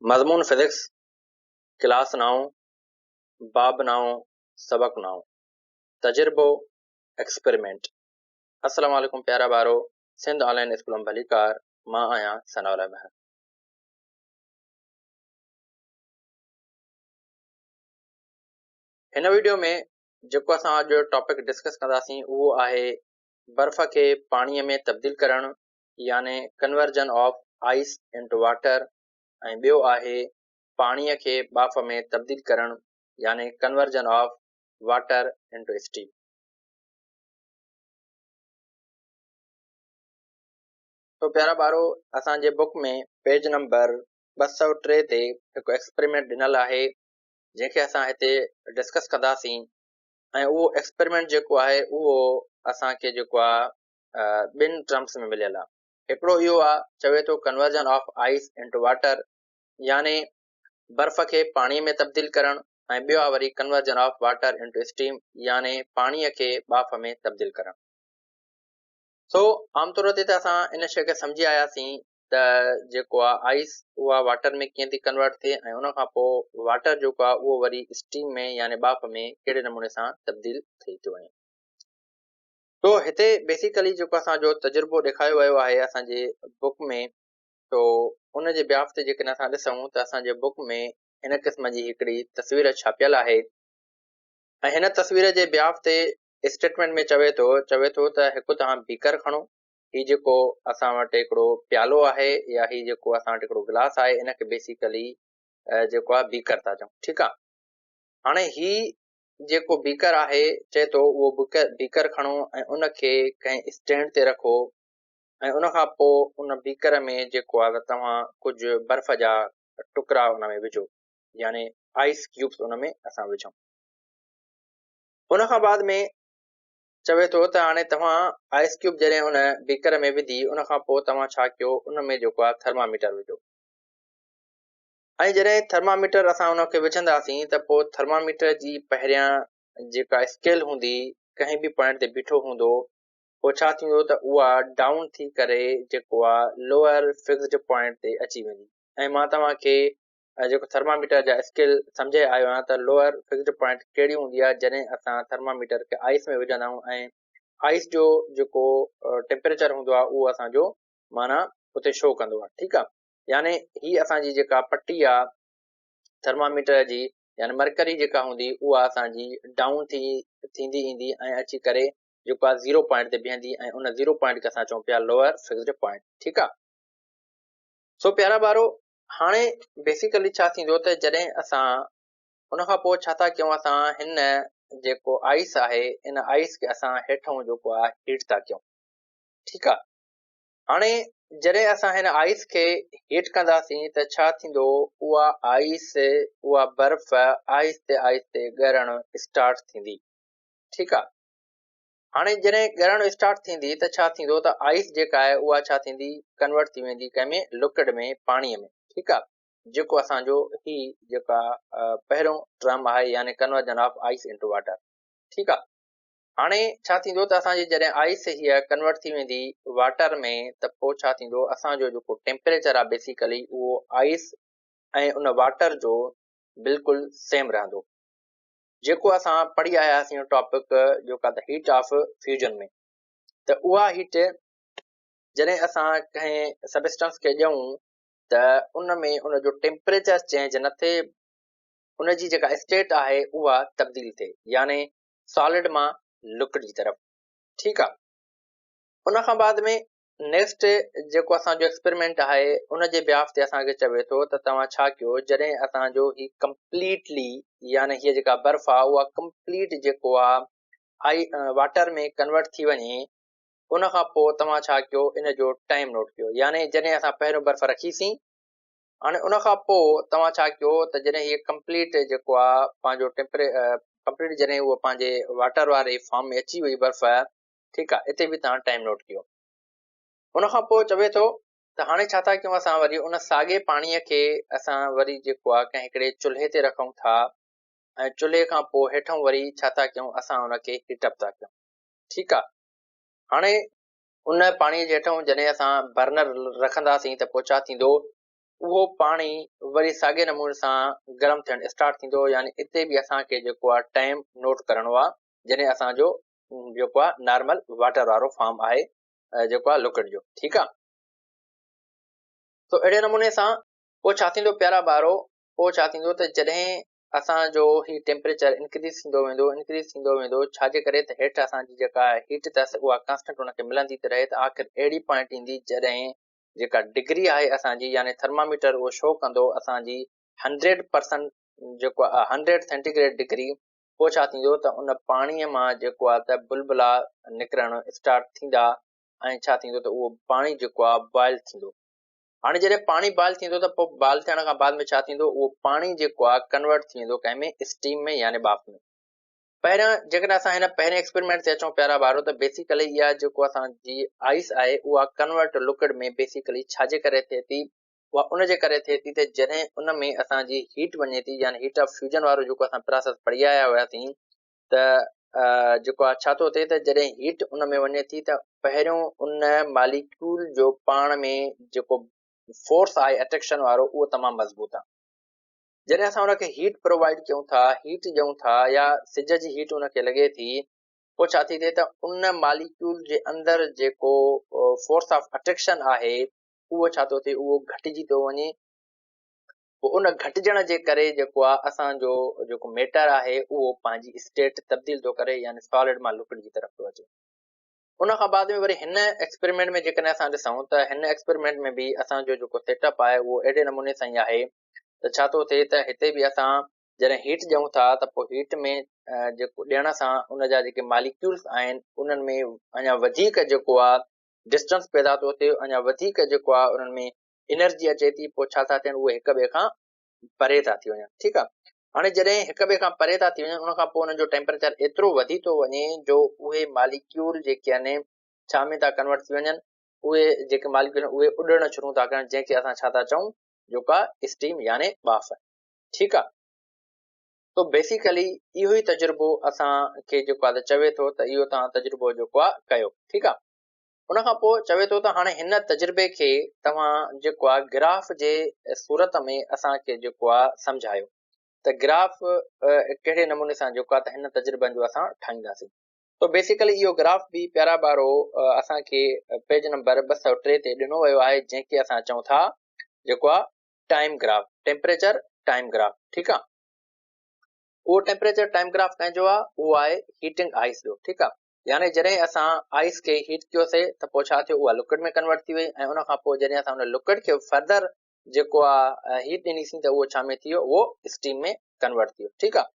मज़मून physics class 9 बाब 9 सबक 9 तजुर्बो एक्सपेरिमेंट। अस्सलाम वालेकुम प्यारा बारो सिंध ऑनलाइन स्कूल में भलीकार मां आया सनाउल्ला महर। हिन वीडियो में जो असां अॼु टॉपिक डिस्कस कंदासीं उहो आहे बर्फ़ के पाणीअ में तब्दील करण यानी conversion of ice into water ऐं ॿियो आहे पाणीअ खे बाफ़ में तब्दील करण यानी conversion of water into steam. तो प्यारा बारो असांजे बुक में पेज नंबर 203 ते हिकु एक्सपेरिमेंट ॾिनल आहे जंहिंखे असां हिते डिस्कस कंदासीं ऐं उहो एक्सपेरिमेंट जेको आहे उहो असांखे जेको आहे ॿिनि टर्म्स में मिलियल आहे। हिकिड़ो इहो आहे चवे थो conversion of ice into water यानी बर्फ़ खे पाणीअ में तब्दील करणु ऐं ॿियो आहे वरी conversion of water into steam यानी पाणीअ खे बाफ़ में तब्दील करणु। सो आमतौर ते त असां इन शइ खे सम्झी आयासीं त जेको आहे आइस उहा वाटर में कीअं थी कन्वर्ट थिए ऐं उन खां पोइ वाटर जेको आहे उहो वरी स्टीम में यानी बाफ़ में कहिड़े नमूने सां तब्दील थी थो वञे। तो हिते बेसिकली जेको असांजो तजुर्बो ॾेखारियो वियो आहे असांजे बुक में, तो उन जे ब्याफ ते जेकॾहिं असां ॾिसूं त असांजे बुक में हिन क़िस्म जी हिकिड़ी तस्वीर छापियल आहे ऐं हिन तस्वीर जे ब्याफ ते स्टेटमेंट में चवे थो त हिकु तव्हां बीकर खणो, हीउ जेको असां वटि हिकिड़ो प्यालो आहे या हीउ जेको असां वटि हिकिड़ो गिलास आहे इनखे बेसिकली जेको आहे बीकर था चऊं। ठीकु आहे, हाणे ही जेको बीकर आहे चए थो उहो बीकर खणो ऐं उनखे कंहिं स्टैंड ते रखो ऐं उन खां पोइ उन बीकर में जेको आहे तव्हां कुझु बर्फ़ जा टुकड़ा उन में विझो यानी आइस क्यूब्स उन में असां विझूं। उन खां बाद में चवे थो त हाणे तव्हां आइस क्यूब जॾहिं उन बीकर में विधी उन खां पोइ तव्हां छा कयो, उन में जेको आहे थर्मामीटर विझो ऐं जॾहिं थर्मामीटर असां उनखे विझंदासीं त पोइ थर्मामीटर जी पहिरियां जेका स्केल हूंदी कंहिं बि पॉइंट ते बीठो हूंदो, पोइ छा थींदो त उहा डाउन थी करे जेको आहे लोअर फिक्स्ड पॉइंट ते अची वेंदी। ऐं मां तव्हांखे जेको थर्मामीटर जा स्केल सम्झाए आयो आहियां त लोअर फिक्स्ड पॉइंट कहिड़ी हूंदी आहे जॾहिं असां थर्मामीटर खे आइस में विझंदा आहियूं ऐं आइस जो जेको टेम्परेचर हूंदो आहे उहो असांजो माना उते शो कंदो आहे। ठीकु आहे, यानी ही असांजी जेका पट्टी आहे थर्मामीटर जी यानी मरकरी जेका हूंदी उहा असांजी डाउन थींदी ईंदी ऐं अची करे जेको आहे 0 पॉइंट ते बीहंदी ऐं उन 0 पॉइंट खे असां चऊं पिया लोअर फिक्स्ड पॉइंट। ठीकु आहे, सो प्यारा ॿारो हाणे बेसिकली छा थींदो त जॾहिं असां उन खां पोइ छा था कयूं, असां हिन जेको आइस आहे इन आइस खे असां हेठां जेको आहे हीट था कयूं। ठीकु आहे, हाणे जॾहिं असां हिन आइस खे हीट कंदासीं त छा थींदो, उहा आइस उहा बर्फ़ आहिस्ते आहिस्ते ॻरणु स्टार्ट थींदी। ठीकु आहे, हाणे जॾहिं ॻरणु स्टार्ट थींदी त छा थींदो त आइस जेका आहे उहा छा थींदी, कन्वर्ट थी वेंदी कंहिंमें लिक्विड में, पाणीअ में। ठीकु आहे, जेको असांजो ही जेका पहिरियों टर्म आहे यानी conversion of ice into water. ठीकु आहे, हाणे छा थींदो त असांजी जॾहिं आइस हीअ कन्वर्ट थी वेंदी वाटर में त पोइ छा थींदो, असांजो जेको टेम्परेचर आहे बेसिकली उहो आइस ऐं उन वाटर जो बिल्कुलु सेम रहंदो। जेको असां पढ़ी आया हुआसीं टॉपिक जेको आहे हीट ऑफ फ्यूजन में, त उहा हीट जॾहिं असां कंहिं सबस्टेंस खे ॾियूं त उन में उन जो टेम्परेचर चेंज न थिए, उन जी जेका स्टेट आहे उहा तब्दील थिए यानी सॉलिड मां लिक्विड जी तरफ़। ठीकु आहे, उन खां बाद में नेक्स्ट जेको असांजो एक्सपेरिमेंट आहे उन जे ब्याफ ते असांखे चवे थो त तव्हां छा कयो, जॾहिं असांजो ही कंप्लीटली यानी हीअ जेका बर्फ़ आहे उहा कंप्लीट जेको आहे वाटर में कन्वर्ट थी वञे, उन खां पोइ तव्हां छा कयो, इन जो टाइम नोट कयो। यानी जॾहिं असां पहिरियों बर्फ़ रखीसीं, हाणे उन खां पोइ तव्हां छा कयो त जॾहिं हीअ कंप्लीट जेको आहे पंहिंजो कंप्लीट जॾहिं उहो पंहिंजे वाटर वारे फॉर्म में अची वई बर्फ़, ठीकु आहे, हिते बि तव्हां टाइम नोट कयो। उन खां पोइ चवे थो त हाणे छा था कयूं, असां वरी उन साॻे पाणीअ खे असां वरी जेको आहे कंहिं हिकिड़े चुल्हे ते रखूं था ऐं चुल्हे खां पोइ हेठां वरी छा था कयूं, असां उनखे हीटअप था कयूं। ठीकु आहे, हाणे उन पाणीअ जे हेठां जॾहिं असां बर्नर रखंदासीं त पोइ छा थींदो, उहो पाणी वरी साॻे नमूने सां गरम थियणु स्टार्ट थींदो, यानी इते बि असांखे जेको आहे टाइम नोट करणो आहे, जॾहिं असांजो जेको आहे नॉर्मल वाटर वारो फॉर्म आहे जेको आहे लिक्विड जो। ठीकु आहे, तो अहिड़े नमूने सां पोइ छा थींदो प्यारा ॿारो, पोइ छा थींदो त जॾहिं असांजो ही टेम्परेचर इंक्रीज़ थींदो वेंदो, छाजे करे त हेठि असांजी जेका हीट अथसि उहा कांस्टेंट हुनखे मिलंदी थी रहे, त आख़िर अहिड़ी पॉइंट ईंदी जॾहिं जेका डिग्री आहे असांजी, यानी थर्मामीटर उहो शो कंदो असांजी 100% जेको आहे 100 सेंटीग्रेड डिग्री। पोइ छा थींदो त उन पाणीअ मां जेको आहे त बुलबुला निकिरणु स्टार्ट थींदा, ऐं छा थींदो त उहो पाणी जेको आहे बॉइल थींदो। हाणे जॾहिं पाणी बॉइल थींदो त पोइ बॉइल थियण खां बाद में छा थींदो, उहो पाणी जेको आहे कन्वर्ट थी वेंदो कंहिंमें स्टीम में यानी बाफ़ में। पहिरियों जेकॾहिं असां हिन पहिरें एक्सपेरिमेंट ते अचूं प्यारा ॿारो, त बेसिकली इहा जेको असांजी आइस आहे उहा कन्वर्ट लिक्विड में बेसिकली छाजे करे थिए थी, उहा उनजे करे थिए थी त जॾहिं उन में असांजी हीट वञे थी, यानी हीट ऑफ फ्यूजन वारो जेको असां प्रोसेस पढ़ी आया हुआसीं, त जेको आहे छा थो थिए त जॾहिं हीट उन में वञे थी त पहिरियों उन मालिक्यूल जो पाण में जेको फोर्स आहे अट्रैक्शन वारो, उहो तमामु मज़बूत आहे। जॾहिं असां हुनखे हीट प्रोवाइड कयूं था, हीट ॾियूं था, या सिज जी हीट हुनखे लॻे थी, पोइ छा थी थिए त उन मालिक्यूल जे अंदरि जेको फोर्स ऑफ अट्रैक्शन आहे उहो छा थो थिए, उहो घटिजी थो वञे। पोइ उन घटिजण जे करे जेको आहे असांजो जेको मैटर आहे उहो पंहिंजी स्टेट तब्दील थो करे, यानी सॉलिड मां लिक्विड जी तरफ़ थो अचे। उन खां बाद में वरी हिन एक्सपेरिमेंट में जेकॾहिं असां ॾिसूं त हिन एक्सपेरिमेंट में बि असांजो जेको सेटअप आहे उहो अहिड़े नमूने सां ई आहे त छा थो थिए त हिते बि असां जॾहिं हीट ॾियूं था त पोइ हीट में जेको ॾियण सां उन जा जेके मालिक्यूल्स आहिनि उन्हनि में अञा वधीक जेको आहे डिस्टेंस पैदा थो थिए, अञा वधीक जेको आहे उन्हनि में एनर्जी अचे थी। पोइ छा था थियनि, उहे हिक ॿिए खां परे था थी वञनि। ठीकु आहे, हाणे जॾहिं हिक ॿिए खां परे था थी वञनि, उन खां पोइ उन्हनि जो टेम्परेचर एतिरो वधी थो वञे जो उहे मालिक्यूल जेके आहिनि छा में था कन्वर्ट थी वञनि, उहे जेके मालिक्यूल उहे उॾणु शुरू था कनि, जंहिंखे असां छा था चऊं, जेका स्टीम यानी बाफ़। ठीकु आहे, तो बेसिकली इहो ई तजुर्बो असांखे जेको आहे चवे थो त इहो तव्हां तजुर्बो जेको आहे कयो। ठीकु आहे, उन खां पोइ चवे थो त हाणे हिन तजुर्बे खे तव्हां जेको आहे ग्राफ जे सूरत में असांखे जेको आहे सम्झायो त ग्राफ कहिड़े नमूने सां जेको आहे त हिन तजुर्बनि जो असां ठाहींदासीं। तो बेसिकली इहो ग्राफ बि प्यारा ॿारो असांखे पेज नंबर 203 ते ॾिनो वियो आहे, जंहिंखे असां चऊं था जेको आहे time graph, temperature time graph. ठीकु आहे, उहो टेम्परेचर टाइम ग्राफ कंहिंजो आहे, उहो आहे हीटिंग आइस जो। ठीकु आहे, यानी जॾहिं असां आइस खे हीट कयोसीं त पोइ छा थियो, उहा लिक्विड में कन्वर्ट थी वई, ऐं उन खां पोइ जॾहिं असां उन लिक्विड खे फर्दर जेको आहे हीट ॾिनीसीं त उहो छा में थी वियो, उहो स्टीम में कन्वर्ट थी वियो। ठीकु आहे,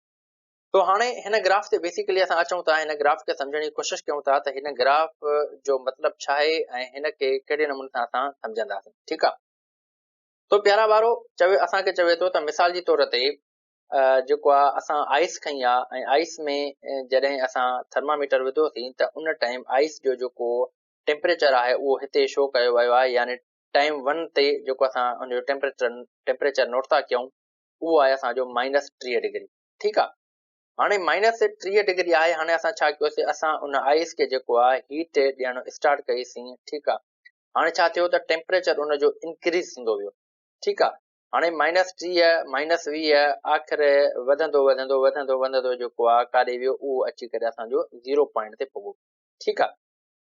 तो हाणे हिन ग्राफ ते बेसिकली असां अचूं था, हिन ग्राफ खे सम्झण जी कोशिशि कयूं था त हिन ग्राफ जो मतिलबु छा आहे ऐं हिन खे कहिड़े नमूने सां असां सम्झंदासीं। ठीकु आहे, तो प्यारा ॿारो असांखे चवे थो त मिसाल जी तौर ते जेको आहे असां आइस खई आहे, ऐं आइस में जॾहिं असां थर्मामीटर विधोसीं त उन टाइम आइस जो जेको टेम्परेचर आहे उहो हिते शो कयो वियो आहे, यानी टाइम 1 ते जेको असां उनजो टेम्परेचर नोट था कयूं उहो आहे असांजो -3 डिग्री। ठीकु आहे, हाणे -3 डिग्री आहे। हाणे असां छा कयोसीं, असां उन आइस खे जेको आहे हीट ॾियणु स्टार्ट कईसीं। ठीकु आहे, हाणे छा थियो त टेम्परेचर उनजो इंक्रीज़ थींदो वियो। ठीकु आहे, हाणे -30 -20 आख़िर वधंदो वधंदो वधंदो वधंदो जेको आहे काॾे वियो, उहो अची करे असांजो 0 पॉइंट ते पहुतो। ठीकु आहे,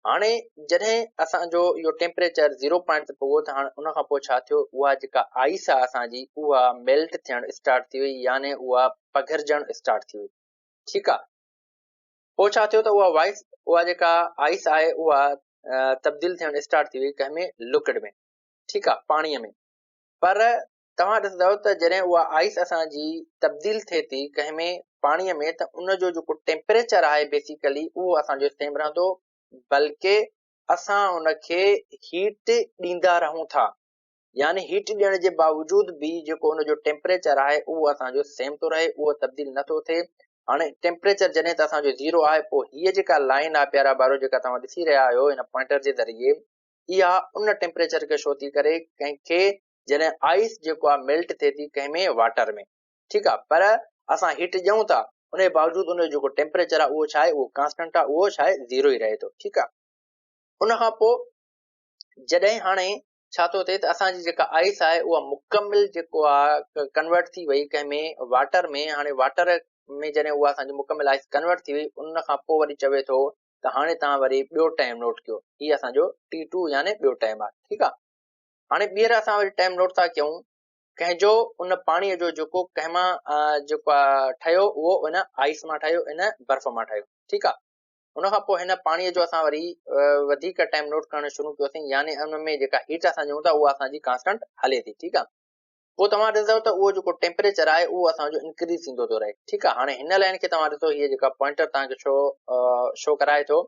हाणे जॾहिं असांजो इहो टेम्परेचर 0 पॉइंट ते पहुतो त हाणे उन खां पोइ छा थियो, उहा जेका आइस आहे असांजी उहा मेल्ट थियणु स्टार्ट थी वई, यानी उहा पघिरजणु स्टार्ट थी वई। ठीकु आहे, पोइ छा थियो त उहा जेका आइस आहे उहा तब्दील थियणु स्टार्ट थी वई कंहिंमें, लिक्विड में। ठीकु आहे, पाणीअ में। पर तव्हां ॾिसंदव त जॾहिं उहा आइस असांजी तब्दील थिए थी कंहिंमें, पाणीअ में, त उनजो जेको टेम्परेचर आहे बेसिकली उहो असांजो सेम रहंदो, बल्कि असां उनखे हीट ॾींदा रहूं था, यानी हीट ॾियण जे बावजूद बि जेको उनजो टेम्परेचर आहे उहो असांजो सेम थो रहे, उहो तब्दील नथो थिए। हाणे टेम्परेचर जॾहिं त असांजो 0 आहे, पोइ हीअ जेका लाइन आहे प्यारा ॿारो जेका तव्हां ॾिसी रहिया आहियो हिन पॉइंटर जे ज़रिए, इहा उन टेम्परेचर खे शो थी करे कंहिंखे जॾहिं आइस जेको आहे मेल्ट थिए थी कंहिंमें, वाटर में। ठीकु आहे, पर असां हीट ॾियूं था, उन जे बावजूद उनजो जेको टेम्परेचर आहे उहो छा आहे, उहो कांस्टेंट आहे, उहो छा आहे 0 ई रहे थो। ठीकु आहे, उन खां पोइ जॾहिं हाणे छा थो थिए त असांजी जेका आइस आहे उहा मुकमिल जेको आहे कन्वर्ट थी वई कंहिंमें वाटर में। हाणे वाटर में जॾहिं उहा असांजी मुकमिल आइस कन्वर्ट थी वई, उन खां पोइ वरी चवे थो त हाणे तव्हां वरी ॿियो टाइम नोट कयो। हीअ असांजो T2 यानी ॿियो टाइम आहे। ठीकु आहे। हाणे ॿीहर असां वरी टाइम नोट था कयूं कंहिंजो उन पाणीअ जो जेको कंहिं मां जेको आहे ठहियो उहो इन आइस मां ठहियो, इन बर्फ़ मां ठहियो। ठीकु आहे। उन खां पोइ हिन पाणीअ जो असां वरी वधीक टाइम नोट करणु शुरू कयोसीं, यानी उन में जेका हीट असां ॾियूं था उहा असांजी कांस्टेंट हले थी। ठीकु आहे। पोइ तव्हां ॾिसो त उहो जेको टेम्परेचर आहे उहो असांजो इंक्रीज़ थींदो थो रहे। ठीकु आहे। हाणे हिन लाइन खे तव्हां ॾिसो, हीअ जेका पॉइंटर तव्हांखे शो कराए थो।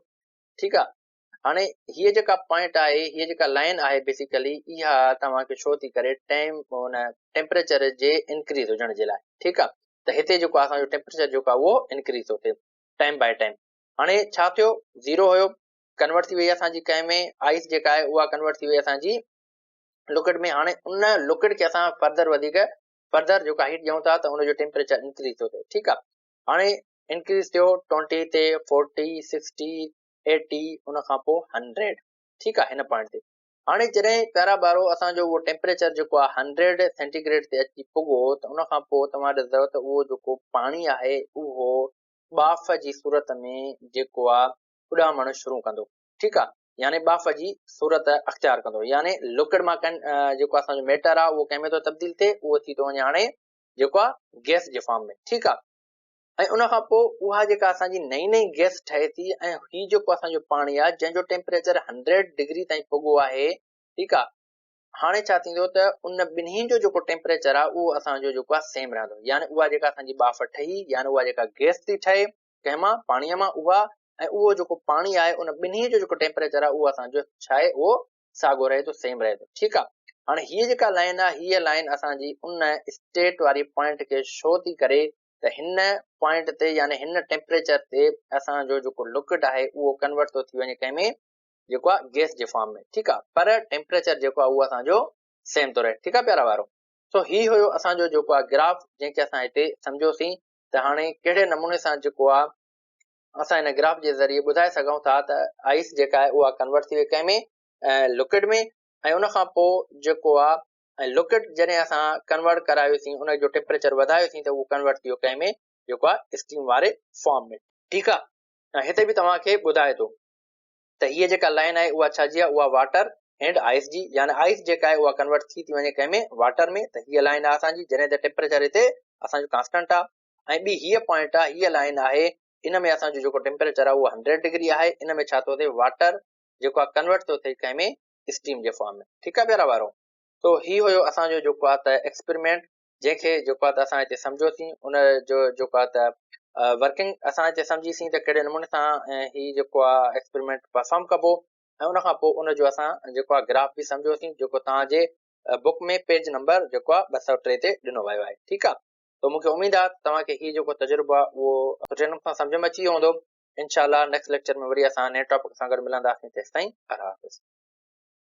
ठीकु आहे। हाणे हीअ जेका पॉइंट आहे, हीअ जेका लाइन आहे बेसिकली इहा तव्हांखे शो थी करे हुन टेम्परेचर जे इंक्रीज़ हुजण जे लाइ। ठीकु आहे। त हिते जेको आहे असांजो टेम्परेचर जेको आहे उहो इंक्रीज़ थो थिए टाइम बाय टाइम। हाणे छा थियो, ज़ीरो हुयो, कन्वर्ट थी वई असांजी कंहिं में आइस जेका आहे उहा कन्वर्ट थी वई असांजी लिक्विड में। हाणे उन लिक्विड खे असां फर्दर जेका हीट ॾियूं था त उनजो टेम्परेचर इंक्रीज़ थो थिए। ठीकु आहे। हाणे इंक्रीज़ थियो 20 ते 40 60 80 उन खां पोइ 100। ठीकु आहे। हिन पॉइंट ते हाणे जॾहिं प्यारा ॿारो असांजो उहो टेम्परेचर जेको आहे 100 सेंटीग्रेड ते अची पुॻो त उन खां पोइ तव्हां ॾिसंदव त उहो जेको पाणी आहे उहो बाफ़ जी सूरत में जेको आहे उॾामणु शुरू कंदो। ठीकु आहे। यानी बाफ़ जी सूरत अख़्तियार कंदो, यानी लिक्विड मां जेको असांजो मैटर आहे उहो कंहिं में थो तब्दील थिए, उहो थी थो वञे हाणे जेको आहे गैस जे फॉर्म में। ठीकु आहे। ऐं उन खां पोइ उहा जेका असांजी नई नई गैस ठहे थी, ऐं हीउ जेको असांजो पाणी आहे जंहिंजो टेम्परेचर 100 डिग्री ताईं पुॻो आहे। ठीकु आहे। हाणे छा थींदो त उन ॿिन्ही जो जेको टेम्परेचर आहे उहो असांजो जेको आहे सेम रहंदो, यानी उहा जेका असांजी बाफ़ ठही, यानी उहा जेका गैस थी ठहे कंहिं मां पाणीअ मां, उहा ऐं उहो जेको पाणी आहे उन ॿिन्ही जो जेको टेम्परेचर आहे उहो असांजो छा आहे, उहो साॻियो रहे थो, सेम रहे थो। ठीकु आहे। हाणे हीअ जेका लाइन आहे, हीअ लाइन असांजी उन स्टेट वारी पॉइंट खे शो थी करे त हिन पॉइंट ते यानी हिन टेम्परेचर ते असांजो जेको लिक्विड आहे उहो कन्वर्ट थो थी वञे कंहिं में जेको आहे गैस जे फॉर्म में। ठीकु आहे। पर टेम्परेचर जेको आहे उहो असांजो सेम थो रहे। ठीकु आहे प्यारा वारो। सो ही हुयो असांजो जेको आहे ग्राफ, जंहिंखे असां हिते सम्झोसीं त हाणे कहिड़े नमूने सां जेको आहे असां हिन ग्राफ जे ज़रिए ॿुधाए सघूं था त आइस जेका आहे उहा कन्वर्ट थी वई कंहिं में लिक्विड में, ऐं उन खां पोइ जेको आहे लिक्विड जॾहिं असां कन्वर्ट करायोसीं, उन जो टेम्परेचर वधायोसीं त उहो कन्वर्ट थी वियो कंहिं में जेको आहे स्टीम वारे फॉर्म में। ठीकु आहे। ऐं हिते बि तव्हांखे ॿुधाए थो त हीअ जेका लाइन आहे उहा छा जी आहे, उहा वाटर एंड आइस जी, यानी आइस जेका आहे उहा कन्वर्ट थी वञे कंहिं में वाटर में। त हीअ लाइन आहे असांजी, जॾहिं त टेम्परेचर हिते असांजो कांस्टेंट आहे। ऐं ॿी हीअ पॉइंट आहे, हीअ लाइन आहे, इन में असांजो जेको टेम्परेचर आहे उहो 100 डिग्री आहे। इन में छा थो थिए, वाटर जेको आहे कन्वर्ट थो थिए कंहिं में स्टीम जे फॉर्म में। ठीकु आहे प्यारा वारो। तो ही हुयो असांजो जेको आहे त एक्सपेरिमेंट, जंहिंखे जेको आहे त असां हिते सम्झोसीं। उन जो जेको आहे त वर्किंग असां हिते सम्झीसीं त कहिड़े नमूने सां ही जेको आहे एक्सपेरिमेंट परफॉर्म कबो, ऐं उन खां पोइ उन जो असां जेको आहे ग्राफ बि सम्झोसीं, जेको तव्हांजे बुक में पेज नंबर जेको आहे 203 ते ॾिनो वियो आहे। ठीकु आहे। त मूंखे उमेद आहे तव्हांखे हीउ जेको तजुर्बो आहे उहो सुठे नमूने सां सम्झ में अची वियो हूंदो। इनशाला नेक्स्ट लेक्चर में वरी असां नए टॉपिक सां गॾु मिलंदासीं। तेसिताईं अल्लाह हाफ़िज़।